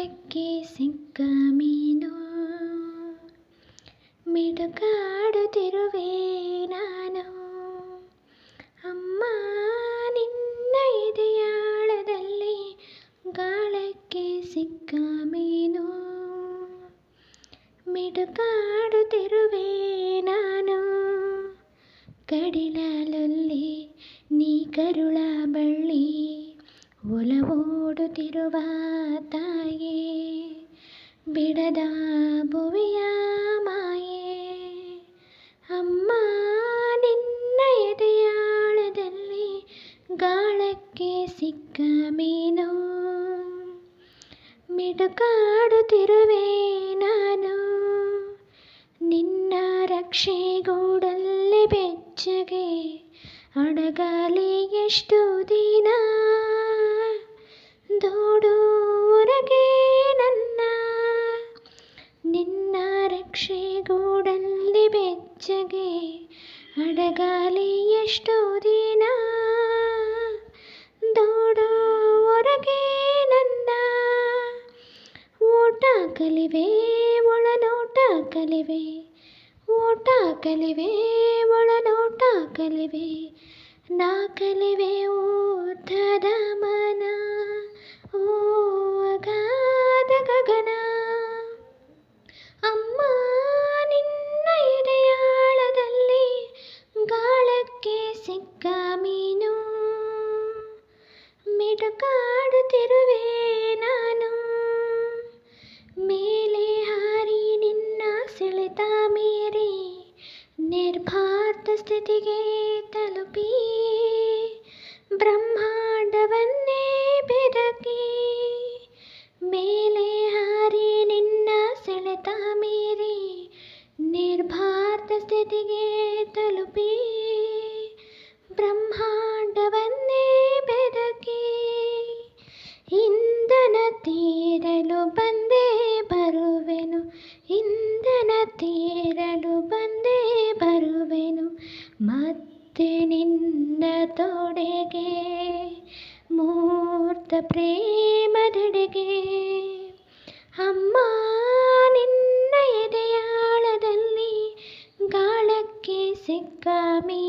ಗಾಳಕ್ಕೆ ಸಿಕ್ಕ ಮೀನು ಮಿಡುಕಾಡುತ್ತಿರುವೆ ನಾನು. ಅಮ್ಮ ನಿನ್ನ ಎದೆಯಾಳದಲ್ಲಿ ಗಾಳಕ್ಕೆ ಸಿಕ್ಕ ಮೀನು ಮಿಡುಕಾಡುತ್ತಿರುವೆ ನಾನು. ಕಡಿಲಲ್ಲಿ ನೀ ಕರುಳ ಬಳ್ಳಿ ಒಲವೋಡುತ್ತಿರುವ ತಾಯೇ, ಬಿಡದ ಭುವಿಯ ಮಾಯೆ. ಅಮ್ಮ ನಿನ್ನ ಎದೆಯಾಳದಲ್ಲಿ ಗಾಳಕ್ಕೆ ಸಿಕ್ಕ ಮೀನು ಮಿಡುಕಾಡುತ್ತಿರುವೆ ನಾನು. ನಿನ್ನ ರಕ್ಷೆಗೂಡಲ್ಲಿ ಬೆಚ್ಚಗೆ ಅಡಗಲಿ ಎಷ್ಟು ದಿನ, ದೂಡೂರಗೆ ನನ್ನ. ನಿನ್ನ ರಕ್ಷೆಗೂಡಲ್ಲಿ ಬೆಚ್ಚಗೆ ಅಡಗಲಿ ಎಷ್ಟು ದಿನ, ದೂಡೂರಗೆ ನನ್ನ. ಓಟ ಕಲಿವೆ ಒಳನೋಟ ಕಲಿವೆ, ಓಟ ಕಲಿವೆ ಒಳನೋಟ ಕಲಿವೆ, ನಾ ಕಲಿವೆ ಓಟದ ಮನ, ಓ ಅಗಾಧ ಗಗನ. ಅಮ್ಮ ನಿನ್ನ ಎದೆಯಾಳದಲ್ಲಿ ಗಾಳಕ್ಕೆ ಸಿಕ್ಕ ಮೀನು ಮಿಡುಕಾಡುತ್ತಿರುವೆ ನಾನು. ಮೇಲೆ ಹಾರಿ ನಿನ್ನ ಸೆಳೆತ ಮೀರಿ ನಿರ್ಭಾತ ಸ್ಥಿತಿಗೆ ತಲುಪಿ, ಬ್ರಹ್ಮಾಂಡವನ್ನೇ ಬೆದಕಿ. ಮೇಲೆ ಹಾರಿ ನಿನ್ನ ಸೆಳೆತ ಮೀರಿ ನಿರ್ಭಾತ ಸ್ಥಿತಿಗೆ ತಲುಪಿ, ಬ್ರಹ್ಮಾಂಡವನ್ನೇ ಬೆದಕಿ. ಇಂಧನ ತೀರಲು ಬಂದೇ ಬರುವೆನು, ಇಂಧನ ತೀರಲು ಬಂದೇ ಬರುವೆನು, ಮತ್ತೆ ನಿನ್ನ ತೊಡೆಗೆ ಮೂರ್ತ ಪ್ರೇಮದೆಡೆಗೆ. ಅಮ್ಮ ನಿನ್ನ ಎದೆಯಾಳದಲ್ಲಿ ಗಾಳಕ್ಕೆ ಸಿಕ್ಕ ಮೀನು